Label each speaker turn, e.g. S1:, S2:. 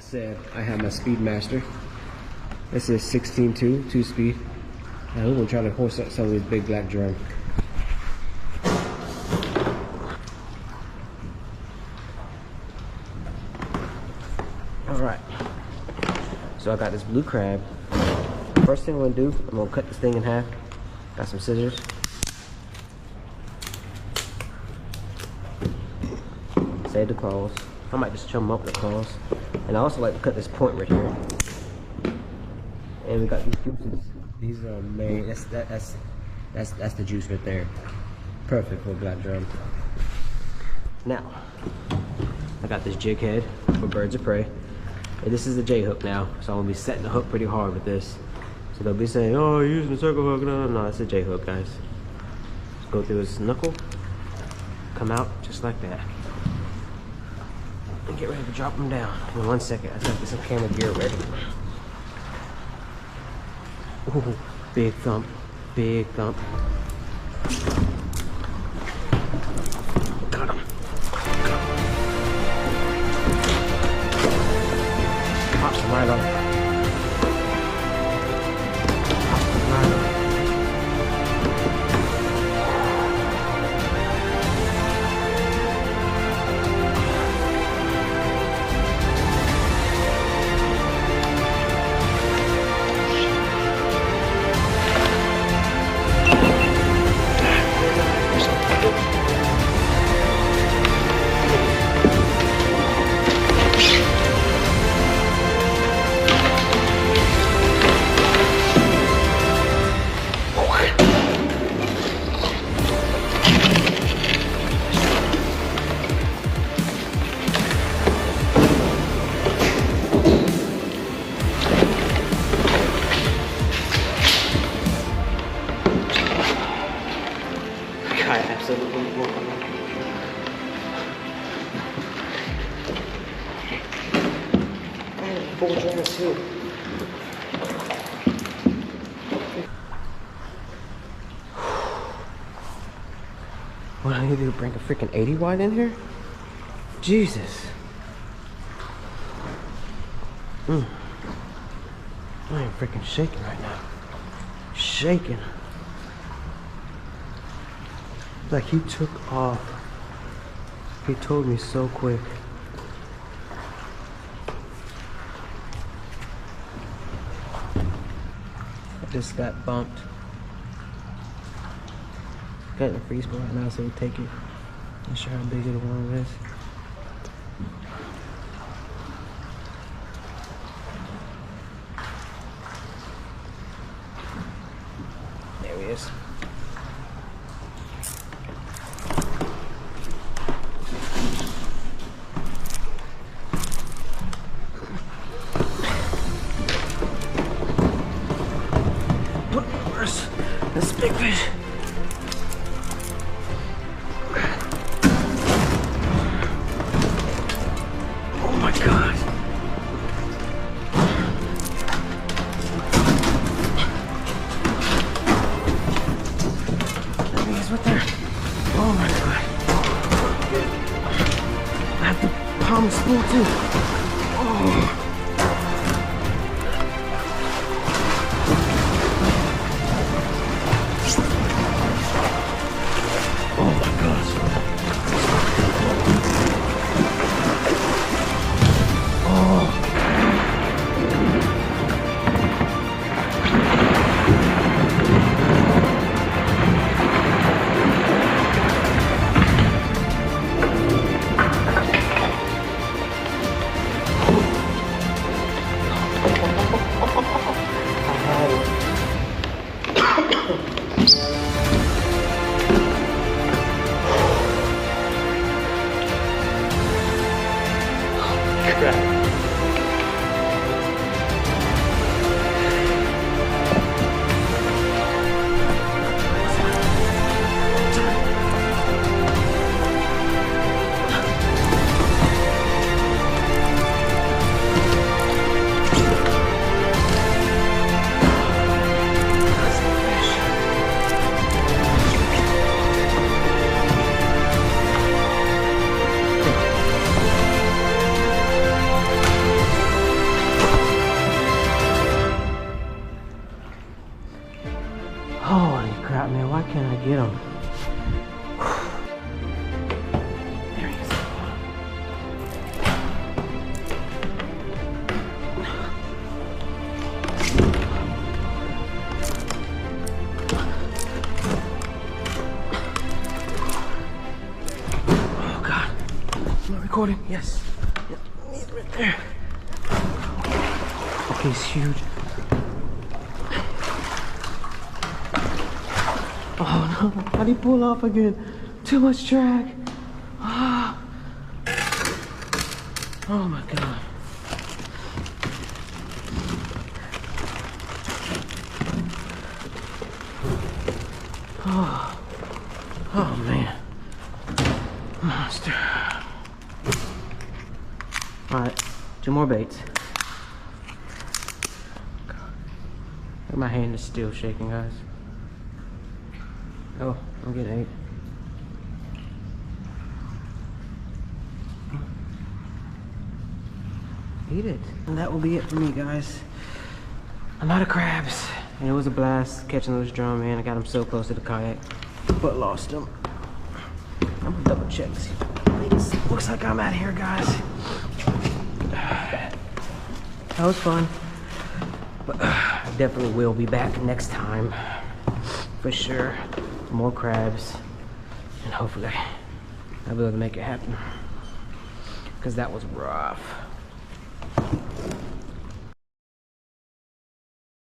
S1: said, I have my Speedmaster. This is 16.2, 2-speed. And we're gonna try to horse up some of these big black drum. Alright. So I got this blue crab. First thing I'm gonna do, I'm gonna cut this thing in half. Got some scissors. Save the claws. I might just chum them up with the claws. And I also like to cut this point right here. And we got these juices. These are made. That's the juice right there. Perfect for a black drum. Now, I got this jig head for birds of prey. And this is the J hook now, so I'm gonna be setting the hook pretty hard with this. So they'll be saying, "Oh, you're using a circle hook." No, it's a J hook, guys. Just go through his knuckle, come out just like that. And get ready to drop them down. In 1 second, I gotta get some camera gear ready. Ooh, big thump, big thump. Got him. Pops him right up. I absolutely will come in. And 4 drums too. What I need to do, bring a freaking 80 wide in here? Jesus. I am freaking shaking right now. Shaking. Like he took off. He told me so quick. I just got bumped. Got in the freeze bar right now, so we'll take it. Not sure how big the one is. There he is. This big fish. Oh my God. That thing is right there. Oh my God. I have to palm the spool too. Oh. can't I get him? There he is. Oh God. Am I recording? Yes. Yep. He's right there. Okay, he's huge. Oh no, how'd he pull off again? Too much drag. Ah. Oh my God. Oh, oh man. Monster. Alright, 2 more baits. My hand is still shaking, guys. Oh, I'm getting 8. Eat it. And that will be it for me, guys. I'm out of crabs. And it was a blast catching those drum, man. I got them so close to the kayak, but lost them. I'm gonna double check. See. Looks like I'm out of here, guys. That was fun. But I definitely will be back next time. For sure. More crabs. And hopefully I'll be able to make it happen. Because that was rough.